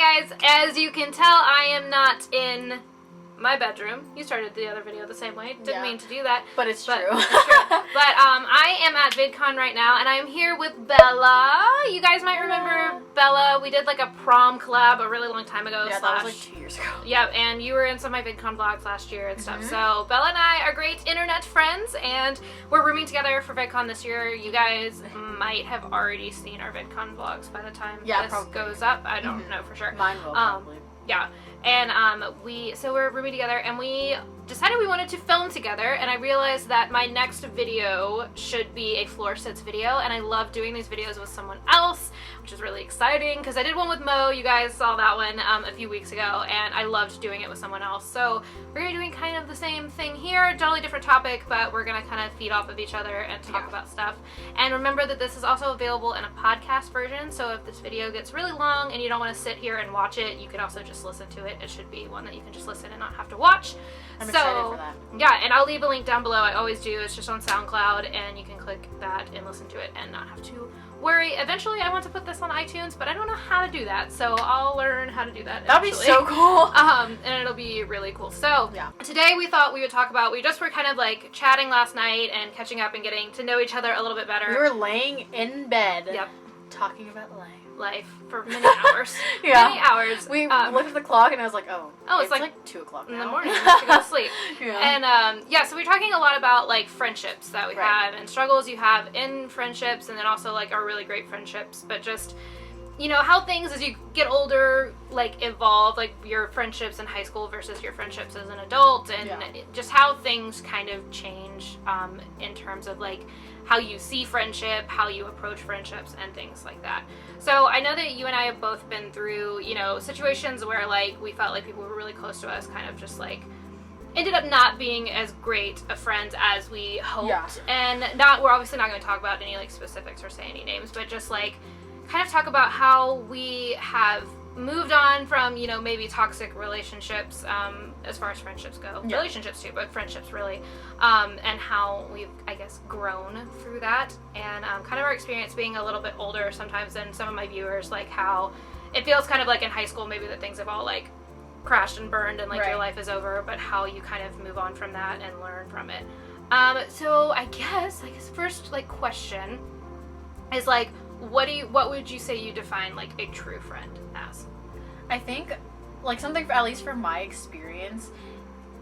Hi guys, as you can tell, I am not in my bedroom. You started the other video the same way. Didn't mean to do that. But it's true. But I am at VidCon right now, and I'm here with Bella. You guys might remember Bella. We did like a prom collab a really long time ago. Yeah, that was like 2 years ago. Yep, and you were in some of my VidCon vlogs last year and stuff. So Bella and I are great internet friends, and we're rooming together for VidCon this year. You guys might have already seen our VidCon vlogs by the time this goes up. I don't know for sure. Mine will probably. Yeah, and we're rooming together, and we decided we wanted to film together, and I realized that my next video should be a floor sits video, and I love doing these videos with someone else, which is really exciting, because I did one with Mo. You guys saw that one a few weeks ago, and I loved doing it with someone else. So we're gonna be doing kind of the same thing here, totally different topic, but we're gonna kind of feed off of each other and talk about stuff. And remember that this is also available in a podcast version, so if this video gets really long and you don't want to sit here and watch it, you can also just listen to it. It should be one that you can just listen and not have to watch. I'm excited for that. Yeah, and I'll leave a link down below. I always do. It's just on SoundCloud, and you can click that and listen to it and not have to worry. Eventually, I want to put this on iTunes, but I don't know how to do that, so I'll learn how to do that. That'd be so cool. And it'll be really cool. So today we thought we would talk about. We just were kind of like chatting last night and catching up and getting to know each other a little bit better. We were laying in bed. Yep. Talking about life for many hours. Many hours. We looked at the clock and I was like, it's like 2 o'clock in the morning. To go to sleep. And so we're talking a lot about like friendships that we have and struggles you have in friendships, and then also like our really great friendships, but just how things as you get older like evolve, like your friendships in high school versus your friendships as an adult, and just how things kind of change in terms of like how you see friendship, how you approach friendships, and things like that. So I know that you and I have both been through, situations where like we felt like people who were really close to us kind of just like ended up not being as great of friends as we hoped. And we're obviously not going to talk about any like specifics or say any names, but just like kind of talk about how we have moved on from, maybe toxic relationships, as far as friendships go. Relationships too, but friendships really, and how we've, I guess, grown through that, and kind of our experience being a little bit older sometimes than some of my viewers, like how it feels kind of like in high school maybe that things have all like crashed and burned and like your life is over, but how you kind of move on from that and learn from it. So I guess first like question is like, what would you say you define like a true friend as? I think like something, at least from my experience,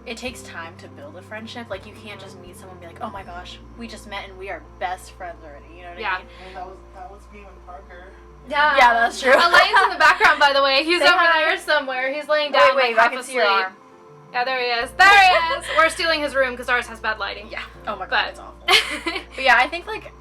it takes time to build a friendship. Like you can't just meet someone and be like, oh my gosh, we just met and we are best friends already. You know what I mean? And that was me and Parker. Yeah, that's true. Alain's in the background, by the way. He's over there somewhere. He's laying down like half asleep. Your arm. Yeah, there he is. There he is. We're stealing his room because ours has bad lighting. Yeah. Oh my god, that's awful. But yeah, I think like,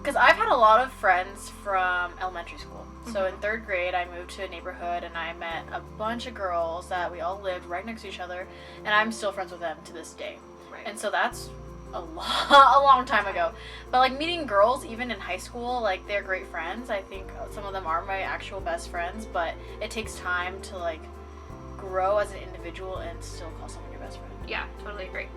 because I've had a lot of friends from elementary school. So in 3rd grade, I moved to a neighborhood and I met a bunch of girls that we all lived right next to each other, and I'm still friends with them to this day. Right. And so that's a long time ago. But like meeting girls, even in high school, like they're great friends. I think some of them are my actual best friends, but it takes time to like grow as an individual and still call someone your best friend. Yeah, totally agree.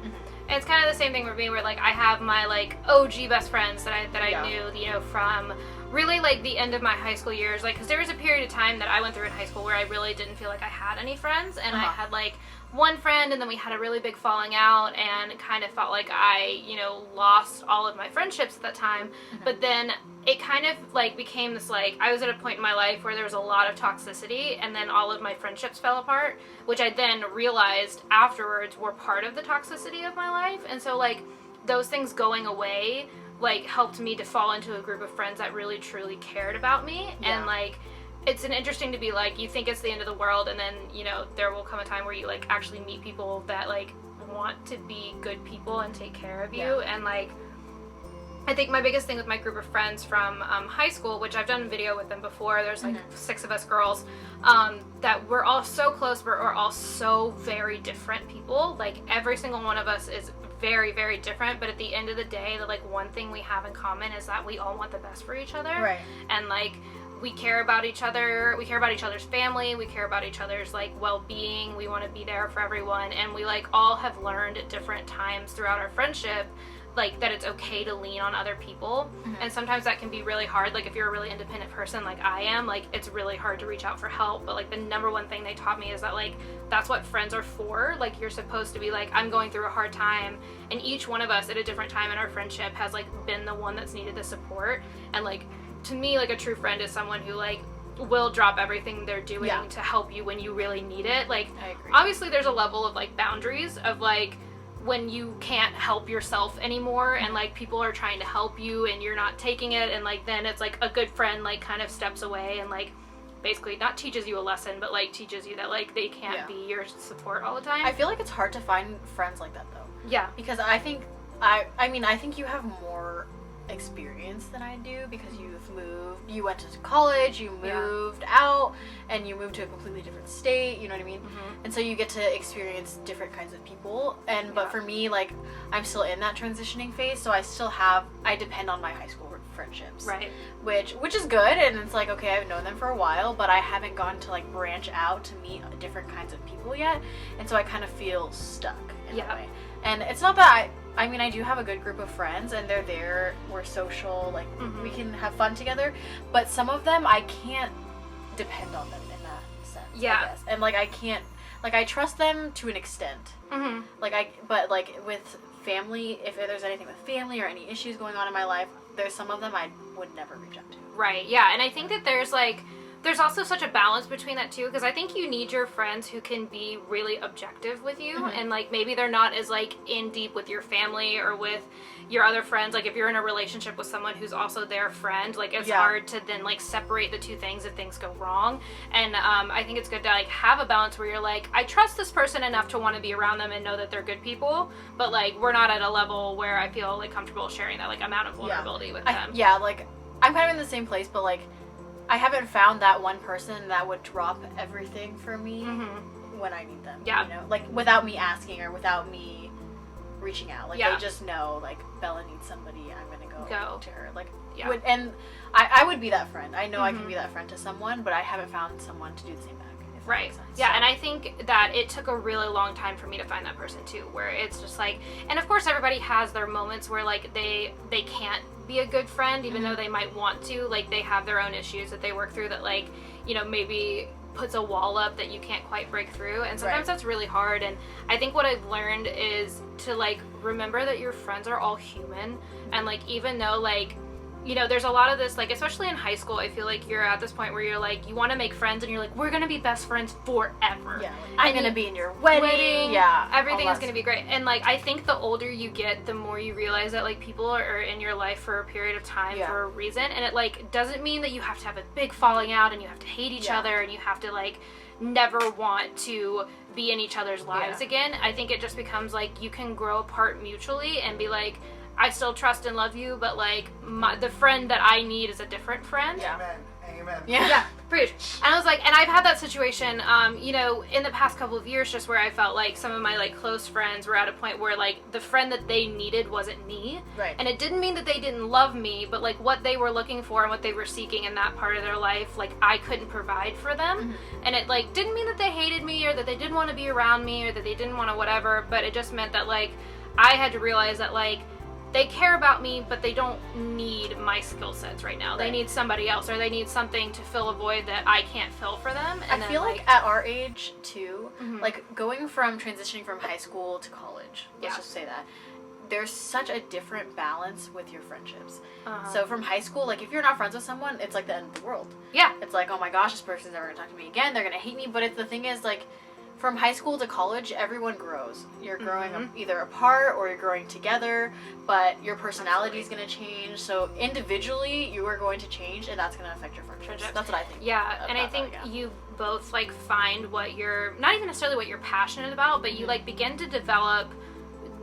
And it's kind of the same thing for me, where like I have my like OG best friends that I knew, from really like the end of my high school years, like because there was a period of time that I went through in high school where I really didn't feel like I had any friends, and I had like one friend, and then we had a really big falling out, and kind of felt like I lost all of my friendships at that time. But then it kind of like became this like, I was at a point in my life where there was a lot of toxicity, and then all of my friendships fell apart, which I then realized afterwards were part of the toxicity of my life. And so like those things going away like helped me to fall into a group of friends that really truly cared about me. And like it's interesting to be like, you think it's the end of the world, and then there will come a time where you like actually meet people that like want to be good people and take care of you. And like I think my biggest thing with my group of friends from high school, which I've done a video with them before, there's like 6 of us girls, that we're all so close, but we're all so very different people. Like every single one of us is very, very different, but at the end of the day, the like one thing we have in common is that we all want the best for each other. Right. And like we care about each other, we care about each other's family, we care about each other's like well-being, we want to be there for everyone, and we like all have learned at different times throughout our friendship like, that it's okay to lean on other people. And sometimes that can be really hard. Like, if you're a really independent person like I am, like, it's really hard to reach out for help. But, like, the number one thing they taught me is that, like, that's what friends are for. Like, you're supposed to be like, I'm going through a hard time, and each one of us at a different time in our friendship has, like, been the one that's needed the support. And, like, to me, like, a true friend is someone who, like, will drop everything they're doing to help you when you really need it. Like, I agree. Obviously there's a level of, like, boundaries of, like, when you can't help yourself anymore and, like, people are trying to help you and you're not taking it, and, like, then it's, like, a good friend, like, kind of steps away and, like, basically not teaches you a lesson, but, like, teaches you that, like, they can't be your support all the time. I feel like it's hard to find friends like that, though. Yeah. Because I think, I think you have more experience than I do, because you went to college, you moved out, and you moved to a completely different state, you know what I mean? And so you get to experience different kinds of people, and but for me, like, I'm still in that transitioning phase, so I depend on my high school friendships, Right. which is good, and it's like, okay, I've known them for a while, but I haven't gotten to, like, branch out to meet different kinds of people yet, and so I kind of feel stuck in a way. And it's not that I mean, I do have a good group of friends, and they're there, we're social, like, we can have fun together, but some of them, I can't depend on them in that sense, I guess. And, like, I can't, like, I trust them to an extent. But, like, with family, if there's anything with family or any issues going on in my life, there's some of them I would never reach out to. Right, yeah, and I think that there's also such a balance between that too, because I think you need your friends who can be really objective with you, and, like, maybe they're not as, like, in deep with your family or with your other friends. Like, if you're in a relationship with someone who's also their friend, like, it's hard to then, like, separate the two things if things go wrong. And I think it's good to, like, have a balance where you're like, I trust this person enough to want to be around them and know that they're good people, but, like, we're not at a level where I feel, like, comfortable sharing that, like, amount of vulnerability with them. Like, I'm kind of in the same place, but, like, I haven't found that one person that would drop everything for me when I need them. Yeah. You know? Like, without me asking or without me reaching out. Like, they just know, like, Bella needs somebody, I'm going to go to her. Like, and I would be that friend. I know I can be that friend to someone, but I haven't found someone to do the same back. Right. Yeah, and I think that it took a really long time for me to find that person too, where it's just like, and of course everybody has their moments where, like, they can't be a good friend even though they might want to. Like, they have their own issues that they work through that, like, you know, maybe puts a wall up that you can't quite break through, and sometimes that's really hard. And I think what I've learned is to, like, remember that your friends are all human, and, like, even though, like, you know, there's a lot of this, like, especially in high school, I feel like you're at this point where you're like, you want to make friends and you're like, we're gonna be best friends forever. Yeah, I'm gonna be in your wedding. Yeah, everything is gonna be great. And, like, I think the older you get, the more you realize that, like, people are in your life for a period of time for a reason, and it, like, doesn't mean that you have to have a big falling out and you have to hate each other and you have to, like, never want to be in each other's lives again. I think it just becomes, like, you can grow apart mutually and be like, I still trust and love you, but, like, the friend that I need is a different friend. Yeah. Amen. Yeah, preach. And I was like, and I've had that situation, you know, in the past couple of years, just where I felt like some of my, like, close friends were at a point where, like, the friend that they needed wasn't me. Right. And it didn't mean that they didn't love me, but, like, what they were looking for and what they were seeking in that part of their life, like, I couldn't provide for them. And it, like, didn't mean that they hated me or that they didn't want to be around me or that they didn't want to whatever, but it just meant that, like, I had to realize that, like, they care about me, but they don't need my skill sets right now. They need somebody else, or they need something to fill a void that I can't fill for them. And I feel like at our age, too, like, transitioning from high school to college, let's just say that, there's such a different balance with your friendships. So from high school, like, if you're not friends with someone, it's like the end of the world. Yeah. It's like, oh my gosh, this person's never gonna talk to me again, they're gonna hate me, but the thing is, like, from high school to college, everyone grows. You're growing either apart or you're growing together, but your personality is going to change. So individually, you are going to change, and that's going to affect your friendships. That's what I think. Yeah, and I think you both, like, find what you're, not even necessarily what you're passionate about, but you, like, begin to develop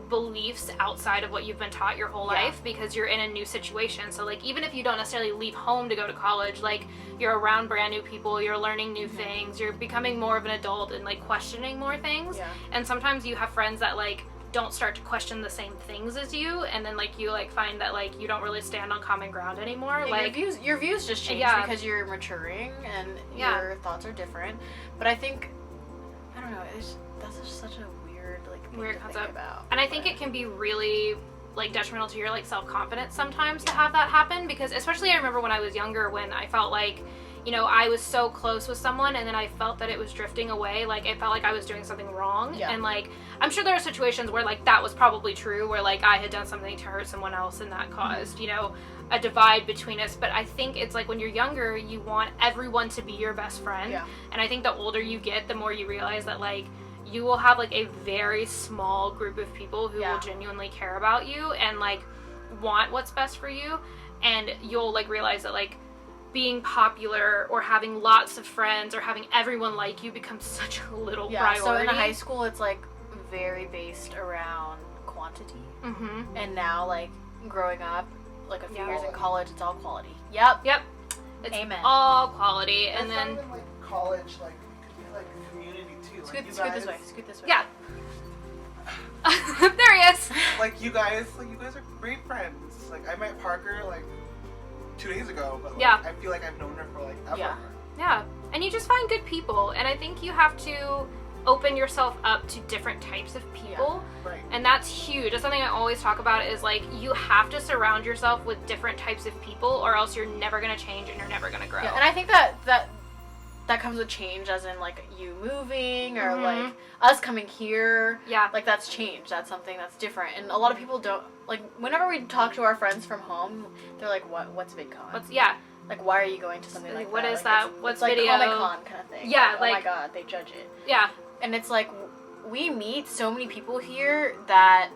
beliefs outside of what you've been taught your whole life, because you're in a new situation. So, like, even if you don't necessarily leave home to go to college, like, you're around brand new people, you're learning new things, you're becoming more of an adult and, like, questioning more things. And sometimes you have friends that, like, don't start to question the same things as you, and then, like, you, like, find that, like, you don't really stand on common ground anymore. Like, your views just change because you're maturing and your thoughts are different. But I think, I don't know, that's just such a weird concept. And I think it can be really like detrimental to your like self-confidence sometimes to have that happen, because especially I remember when I was younger, when I felt like, you know, I was so close with someone and then I felt that it was drifting away, like it felt like I was doing something wrong. And like I'm sure there are situations where like that was probably true, where like I had done something to hurt someone else and that caused, you know, a divide between us. But I think it's like when you're younger, you want everyone to be your best friend. And I think the older you get, the more you realize that like you will have like a very small group of people who will genuinely care about you and like want what's best for you. And you'll like realize that like being popular or having lots of friends or having everyone like you becomes such a little priority. So in high school, it's like very based around quantity. And now like growing up, like a few years in college, it's all quality. Yep. It's Amen. all quality. And It's then not even, like college, like like community too. Scoot this way. Scoot this way. yeah. There he is. Like you guys are great friends. Like I met Parker like 2 days ago, but like, I feel like I've known her for like ever. Yeah. And you just find good people, and I think you have to open yourself up to different types of people. Right. And that's huge. That's something I always talk about, is like you have to surround yourself with different types of people, or else you're never going to change and you're never going to grow. Yeah, and I think that comes with change, as in like you moving or like us coming here. Yeah. Like that's change. That's something that's different. And a lot of people don't, like whenever we talk to our friends from home, they're like, what's VidCon? Like, why are you going to something like what that? Is like, that? It's What's like video? Comic-Con kind of thing. Yeah, like, like, oh my god, they judge it. Yeah. And it's like, we meet so many people here that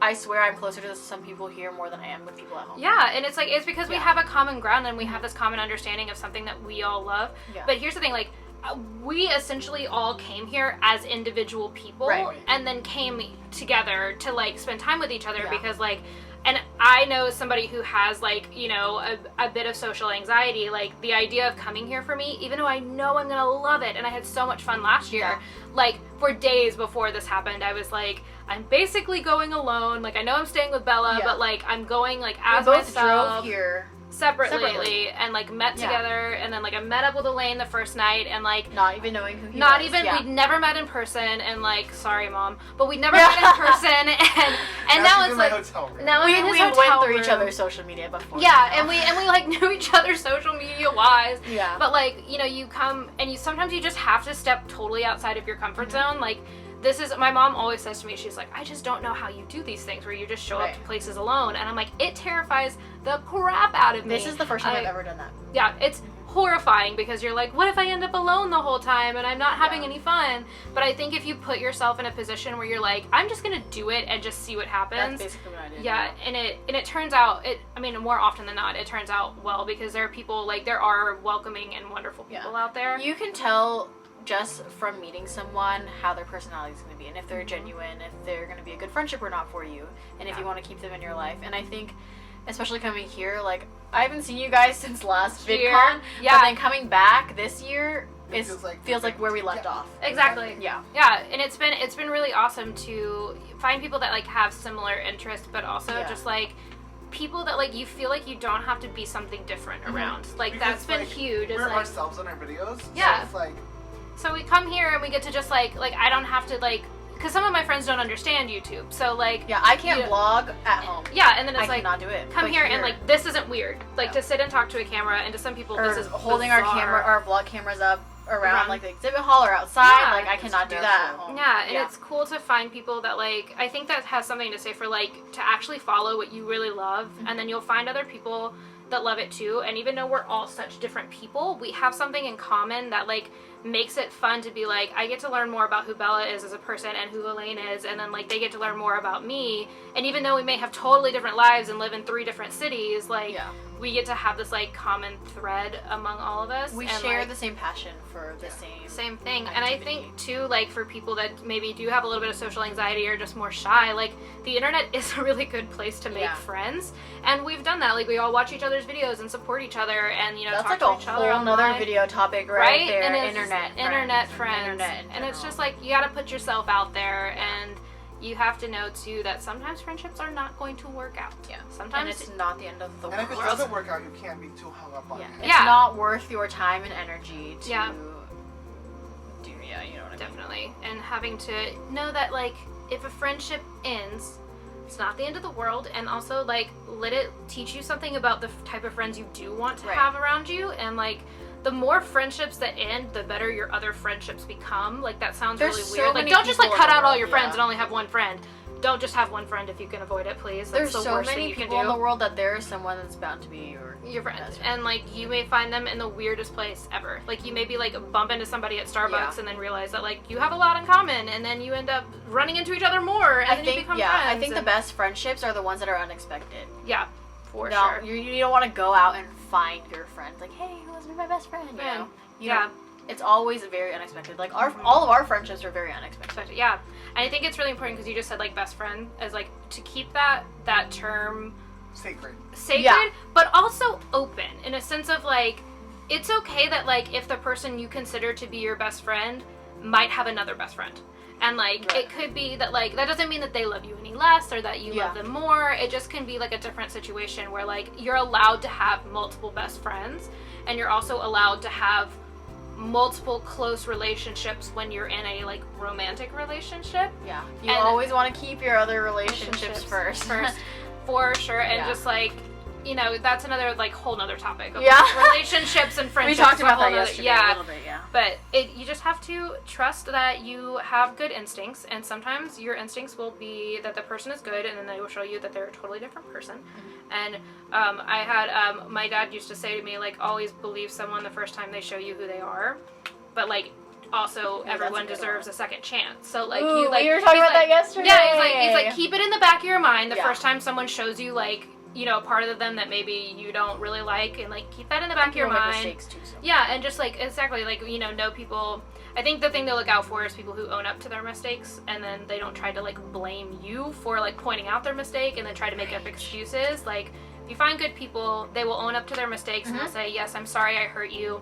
I swear I'm closer to some people here more than I am with people at home. Yeah, and it's like, it's because we have a common ground and we have this common understanding of something that we all love. Yeah. But here's the thing, like, we essentially all came here as individual people and then came together to like spend time with each other because like, and I know somebody who has like, you know, a bit of social anxiety, like the idea of coming here for me, even though I know I'm gonna love it and I had so much fun last year, like for days before this happened, I was like, I'm basically going alone, like I know I'm staying with Bella, but like I'm going like as we both myself. drove here Separately and like met together, and then like I met up with Alain the first night, and like not even knowing who he was. We'd never met in person, and like sorry mom, but we'd never met in person, and now it's like now we went through each other's social media before. And we like knew each other social media wise. Yeah. But like, you know, you come and you sometimes you just have to step totally outside of your comfort zone. Like this is, my mom always says to me, she's like, I just don't know how you do these things where you just show up to places alone. And I'm like, it terrifies the crap out of me. This is the first time I've ever done that. Yeah, it's horrifying because you're like, what if I end up alone the whole time and I'm not having any fun? But I think if you put yourself in a position where you're like, I'm just gonna do it and just see what happens. That's basically what I did. Yeah, and it turns out, I mean, more often than not, it turns out well, because there are people, like, there are welcoming and wonderful people out there. You can tell just from meeting someone how their personality is going to be, and if they're genuine, if they're going to be a good friendship or not for you, and if you want to keep them in your life. And I think, especially coming here, like, I haven't seen you guys since last VidCon, but then coming back this year feels like where we left off. Exactly. Yeah, and it's been really awesome to find people that like have similar interests, but also just like people that like you feel like you don't have to be something different around. Like because, that's been huge. We're like, ourselves in our videos. Yeah. So it's like, so we come here and we get to just like I don't have to like, because some of my friends don't understand YouTube, so like I can't vlog at home. Yeah, and then it's I like cannot do it. Come here and like this isn't weird. Like to sit and talk to a camera, and to some people this is holding bizarre. our vlog cameras up around like the exhibit hall or outside. Like I cannot do that at home. Yeah, and it's cool to find people that like, I think that has something to say for like to actually follow what you really love, and then you'll find other people that love it too. And even though we're all such different people, we have something in common that like makes it fun to be like, I get to learn more about who Bella is as a person and who Alain is, and then like they get to learn more about me. And even though we may have totally different lives and live in 3 different cities, like we get to have this like common thread among all of us. We and, share like, the same passion for the same thing. activity. And I think too, like for people that maybe do have a little bit of social anxiety or just more shy, like the internet is a really good place to make friends. And we've done that. Like we all watch each other's videos and support each other, and you know, that's talk like to each other online. That's like a whole nother video topic right there. And internet friends. And it's just like, you gotta put yourself out there, and you have to know too that sometimes friendships are not going to work out. Yeah. Sometimes and it's not the end of the world. And if it doesn't work out, you can't be too hung up on it. It's not worth your time and energy to do. Yeah, you know what I mean. Definitely. And having to know that like if a friendship ends, It's not the end of the world, and also, like, let it teach you something about the type of friends you do want to have around you, and, like, the more friendships that end, the better your other friendships become. Like, that sounds really weird. Like, don't just, like, cut out all your friends and only have one friend. Don't just have one friend if you can avoid it, please. That's the worst thing you can do. There's so many people in the world that there is someone that's bound to be your friend. And, like, you may find them in the weirdest place ever. Like, you maybe, like, bump into somebody at Starbucks and then realize that, like, you have a lot in common, and then you end up running into each other more, and then you become friends. I think the best friendships are the ones that are unexpected. Yeah, for sure. You don't want to go out and find your friend. Like, hey, who wants to be my best friend? You know? It's always very unexpected. Like, all of our friendships are very unexpected. Yeah. And I think it's really important because you just said, like, best friend, as, like, to keep that term sacred, but also open, in a sense of, like, it's okay that, like, if the person you consider to be your best friend might have another best friend. And, like, it could be that, like, that doesn't mean that they love you any less or that you love them more. It just can be, like, a different situation where, like, you're allowed to have multiple best friends, and you're also allowed to have multiple close relationships when you're in a, like, romantic relationship. Yeah. You always want to keep your other relationships first. For sure. And just, like, you know, that's another, like, whole nother topic of relationships and friendships. We talked about that yesterday a little bit, But you just have to trust that you have good instincts, and sometimes your instincts will be that the person is good, and then they will show you that they're a totally different person. And I had, my dad used to say to me, like, always believe someone the first time they show you who they are. But, like, also everyone deserves a second chance. So, like, you were talking about that yesterday. Yeah, he's like, keep it in the back of your mind the first time someone shows you, like, you know, part of them that maybe you don't really like, and, like, keep that in the back of your mind. Mistakes too, so. Yeah, and just, like, exactly, like, you know people. I think the thing to look out for is people who own up to their mistakes, and then they don't try to, like, blame you for, like, pointing out their mistake and then try to make up excuses. Like, if you find good people, they will own up to their mistakes and they'll say, yes, I'm sorry I hurt you.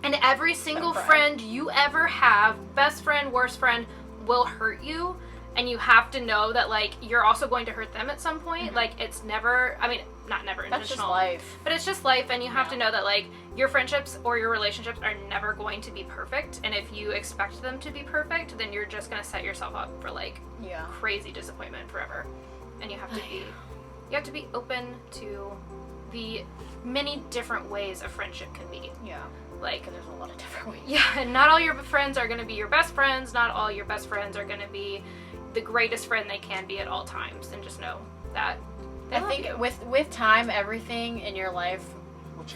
And every single friend you ever have, best friend, worst friend, will hurt you. And you have to know that, like, you're also going to hurt them at some point. Like, it's never, I mean, not never intentional. That's just life. But it's just life, and you have to know that, like, your friendships or your relationships are never going to be perfect. And if you expect them to be perfect, then you're just going to set yourself up for, like, crazy disappointment forever. And you have to be open to the many different ways a friendship can be. Yeah. Like, there's a lot of different ways. Yeah, and not all your friends are going to be your best friends. Not all your best friends are going to be the greatest friend they can be at all times, and just know that I think with time, everything in your life,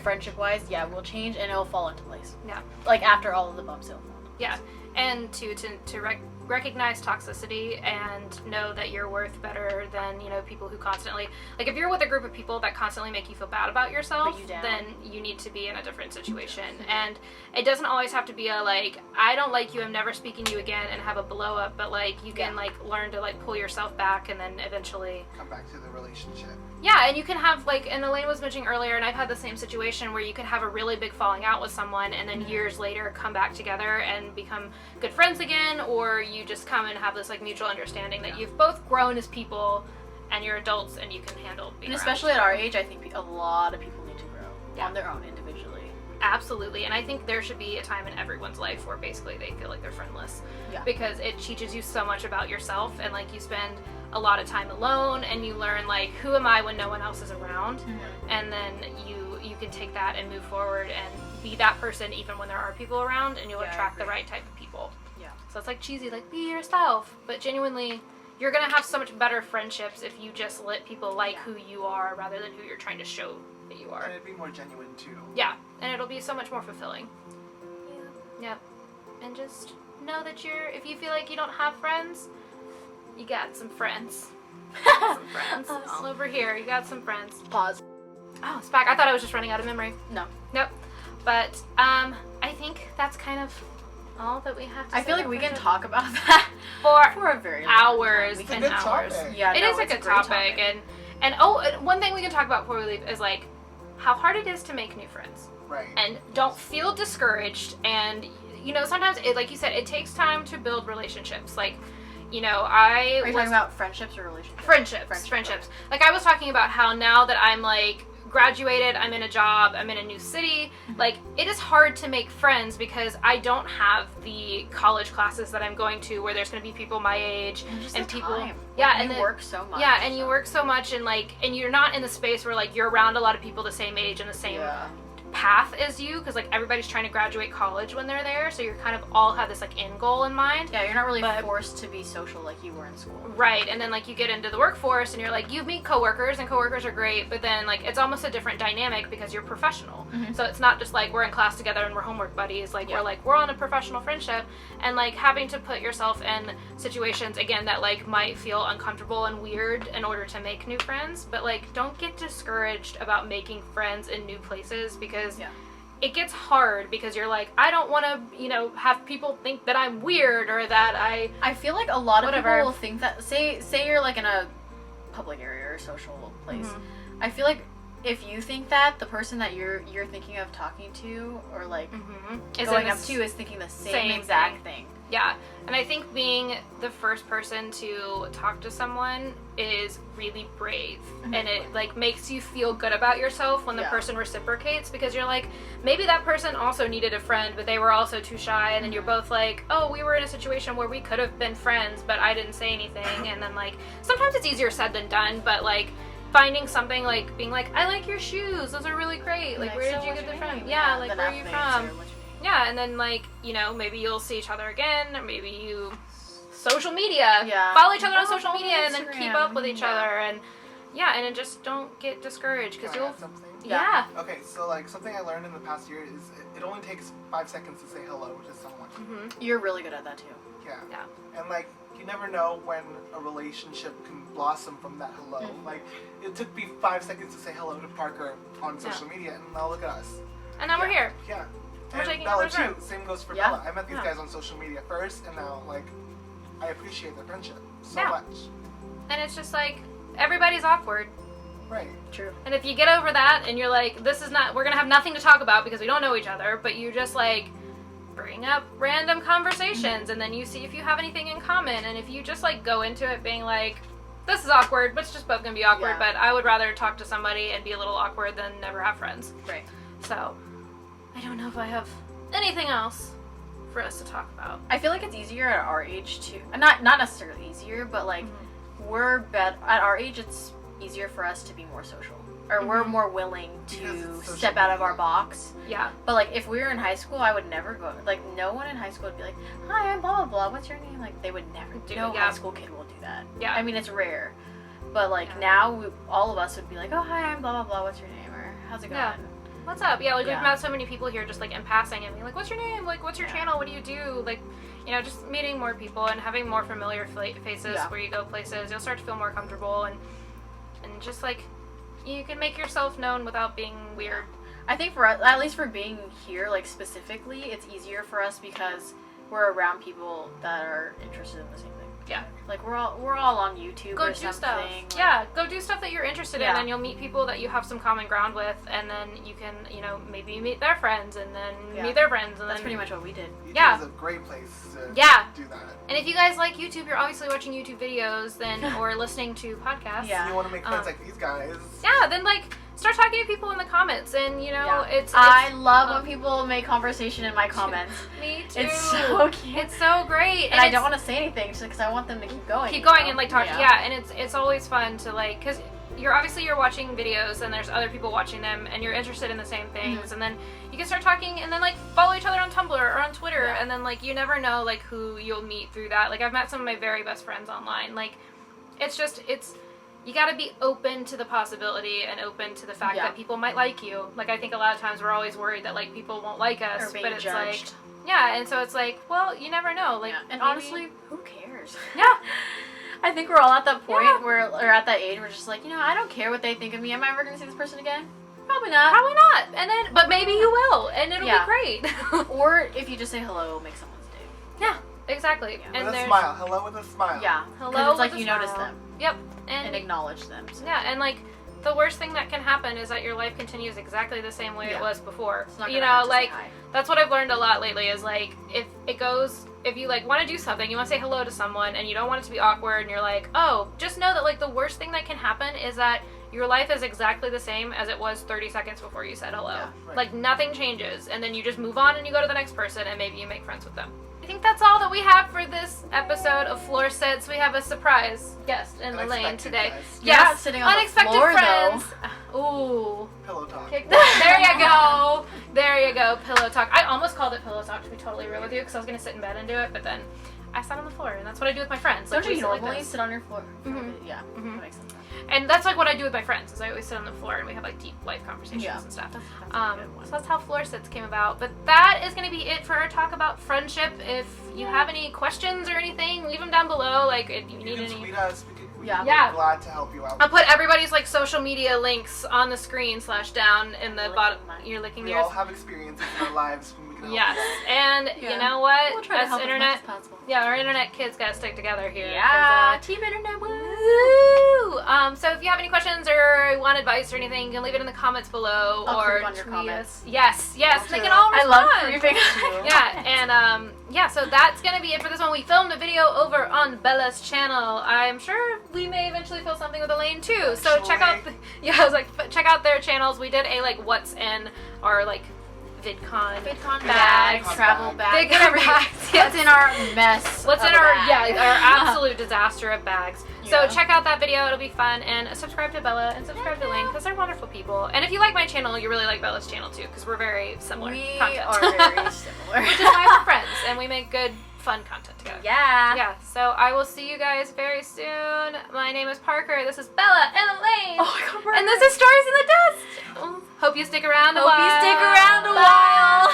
friendship-wise, will change, and it'll fall into place. Yeah. Like, after all of the bumps, it'll fall into place. Yeah, and to recognize toxicity and know that you're worth better than, you know, people who constantly, like, if you're with a group of people that constantly make you feel bad about yourself, then you need to be in a different situation. And it doesn't always have to be a, like, I don't like you, I'm never speaking to you again, and have a blow up, but, like, you can like learn to, like, pull yourself back and then eventually come back to the relationship. Yeah, and you can have, like, and Elaine was mentioning earlier, and I've had the same situation where you can have a really big falling out with someone and then years later come back together and become good friends again, or you just come and have this, like, mutual understanding that you've both grown as people and you're adults and you can handle being around. Especially at our age, I think a lot of people need to grow on their own individually. Absolutely, and I think there should be a time in everyone's life where basically they feel like they're friendless. Yeah. Because it teaches you so much about yourself, and, like, you spend a lot of time alone, and you learn, like, who am I when no one else is around, and then you can take that and move forward and be that person even when there are people around, and you'll attract the right type of people. Yeah. So it's, like, cheesy, like, be yourself, but genuinely, you're gonna have so much better friendships if you just let people like who you are rather than who you're trying to show that you are. And it'd be more genuine too. Yeah, and it'll be so much more fulfilling. Yeah. And just know that if you feel like you don't have friends, you got some friends. Some friends all over here. You got some friends. Pause. Oh, it's back. I thought I was just running out of memory. No. Nope. But I think that's kind of all that we have to say. I feel like we can talk about that for a very long hours and hours. Yeah, it is a good topic. And one thing we can talk about before we leave is, like, how hard it is to make new friends. Right. And don't feel discouraged. And, you know, sometimes, like you said, it takes time to build relationships. Like, you know, Are you talking about friendships or relationships? Friendships. Like, I was talking about how now that I'm, like, graduated, I'm in a job, I'm in a new city, like, it is hard to make friends because I don't have the college classes that I'm going to where there's going to be people my age and people time. and you work so much. Yeah, and you work so much, and like, and you're not in the space where like you're around a lot of people the same age and the same path as you, because like everybody's trying to graduate college when they're there, so you're kind of all have this like end goal in mind. Yeah, you're not really forced to be social like you were in school. Right, and then like you get into the workforce and you're like, you meet coworkers and coworkers are great, but then like it's almost a different dynamic because you're professional. So it's not just like we're in class together and we're homework buddies, like we're on a professional friendship, and like having to put yourself in situations again that like might feel uncomfortable and weird in order to make new friends, but like don't get discouraged about making friends in new places because it gets hard because you're like, I don't want to, you know, have people think that I'm weird or that I feel like a lot of people will think that, say you're like in a public area or social place. I feel like if you think that, the person that you're thinking of talking to or like going up to is thinking the same exact thing. Yeah, and I think being the first person to talk to someone is really brave, and it like makes you feel good about yourself when the person reciprocates, because you're like, maybe that person also needed a friend, but they were also too shy, and then you're both like, oh, we were in a situation where we could have been friends, but I didn't say anything, and then like, sometimes it's easier said than done, but like, finding something like, being like, I like your shoes, those are really great, like, where did you get them from? Yeah, like, where are you from? Yeah, and then, like, you know, maybe you'll see each other again, or maybe you social media. Yeah. Follow each other on social media and then keep up with each other. And, and then just don't get discouraged, because you'll... Yeah. Okay, so, like, something I learned in the past year is it only takes 5 seconds to say hello to someone. You're really good at that, too. Yeah. And, like, you never know when a relationship can blossom from that hello. Like, it took me 5 seconds to say hello to Parker on social media, and now look at us. And now we're here. Yeah. We're taking Bella too. Same goes for Bella. I met these guys on social media first, and now like I appreciate their friendship so much. And it's just like everybody's awkward. Right. True. And if you get over that, and you're like, we're gonna have nothing to talk about because we don't know each other, but you just like bring up random conversations, and then you see if you have anything in common, and if you just like go into it being like, this is awkward, but it's just both gonna be awkward. But I would rather talk to somebody and be a little awkward than never have friends. Right. So. I don't know if I have anything else for us to talk about. I feel like it's easier at our age too. Not necessarily easier, but like at our age, it's easier for us to be more social, or we're more willing to step out of our box. Yeah. But like if we were in high school, I would never go. Like no one in high school would be like, "Hi, I'm blah blah blah. What's your name?" Like they would never do. No high school kid will do that. Yeah. I mean, it's rare, but like now, all of us would be like, "Oh, hi, I'm blah blah blah. What's your name?" Or "How's it going?" Yeah. What's up? Yeah, like we've met so many people here just like in passing and being like, what's your name? Like, what's your channel? What do you do? Like, you know, just meeting more people and having more familiar faces where you go places. You'll start to feel more comfortable and just like you can make yourself known without being weird. I think for us, at least for being here, like specifically, it's easier for us because we're around people that are interested in the same thing. Yeah. Like we're all on YouTube go or do something. Stuff. Like, go do stuff that you're interested in, and you'll meet people that you have some common ground with, and then you can, you know, maybe meet their friends, and then meet their friends, and that's pretty much what we did. YouTube is a great place to do that. And if you guys like YouTube, you're obviously watching YouTube videos, then or listening to podcasts. Yeah. You want to make friends like these guys. Yeah. Then like start talking to people in the comments, and you know it's I love when people make conversation in my comments. Me too. It's so cute. It's so great, and I don't want to say anything just because I want them to keep going. Keep going and like talk. Yeah, and it's always fun to like, because you're watching videos and there's other people watching them and you're interested in the same things, and then you can start talking and then like follow each other on Tumblr or on Twitter, and then like you never know like who you'll meet through that. Like I've met some of my very best friends online. Like it's you got to be open to the possibility and open to the fact that people might like you. Like I think a lot of times we're always worried that like people won't like us, or but it's judged. And so it's like, well, you never know. Like, and honestly, who cares? Yeah. I think we're all at that point where, or at that age, we're just like, you know, I don't care what they think of me. Am I ever gonna see this person again? Probably not. Probably not. And then, but maybe you will, and it'll be great. Or if you just say hello, it'll make someone's day. Yeah, exactly. Yeah. And with a smile. Hello with a smile. Yeah. Hello. It's like you notice them. Yep. And acknowledge them. So. Yeah, and like the worst thing that can happen is that your life continues exactly the same way it was before. It's not you know, like that's what I've learned a lot lately is like if you like want to do something, you want to say hello to someone and you don't want it to be awkward and you're like, oh, just know that like the worst thing that can happen is that your life is exactly the same as it was 30 seconds before you said hello. Yeah, right. Like, nothing changes, and then you just move on and you go to the next person, and maybe you make friends with them. I think that's all that we have for this episode of Floor Sits. We have a surprise guest in Elaine Unexpected today. guest. You're not sitting on the unexpected floor, friends. Ooh. Pillow talk. There you go. There you go. Pillow talk. I almost called it pillow talk, to be totally real with you, because I was going to sit in bed and do it, but then I sat on the floor, and that's what I do with my friends. Don't Like, we you sit like normally this. sit on your floor? Mhm. Yeah, Mhm. that makes sense. And that's like what I do with my friends, is I always sit on the floor and we have like deep life conversations Yeah. and stuff. That's a good one. So that's how Floor Sits came about. But that is going to be it for our talk about friendship. If you have any questions or anything, leave them down below. Like, if you You need can any. tweet us. We'd Yeah. be glad to help you out. I'll put everybody's like social media links on the screen / down in the Licking bottom. mine. You're licking We yours. all have experiences in our lives. And we can help Yes, you out. and Yeah. you know what? We'll try to Us help internet. as much as possible. Yeah, our internet kids gotta stick together here. 'cause, Yeah, Team Internet. Woo! Woo! So if you have any questions or want advice or anything, you can leave it in the comments below I'll or creep on your tweet comments. us. Yes, I'll they too. can all I respond. love creeping. Yeah, and so that's gonna be it for this one. We filmed a video over on Bella's channel. I'm sure we may eventually film something with Elaine too. So check out, I was like, check out their channels. We did a like what's in our like vidcon bags, travel bags, whatever. bags. What's in our mess? What's of in a our bag. our absolute disaster of bags. So Yeah. check out that video, it'll be fun, and subscribe to Bella and subscribe to Elaine because they're wonderful people. And if you like my channel, you really like Bella's channel too because we're very similar We content. are very similar. Which is why we're friends and we make good, fun content together. Yeah. Yeah, so I will see you guys very soon. My name is Parker, this is Bella and Elaine. Oh my God, we're and this is Stories in the Dust. Hope you stick around a Hope while. you stick around a Bye.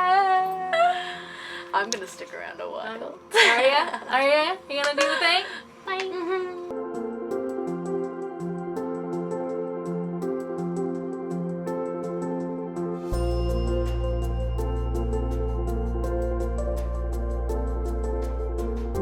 while. I'm gonna stick around a while. Are ya? You gonna do the thing? Bye.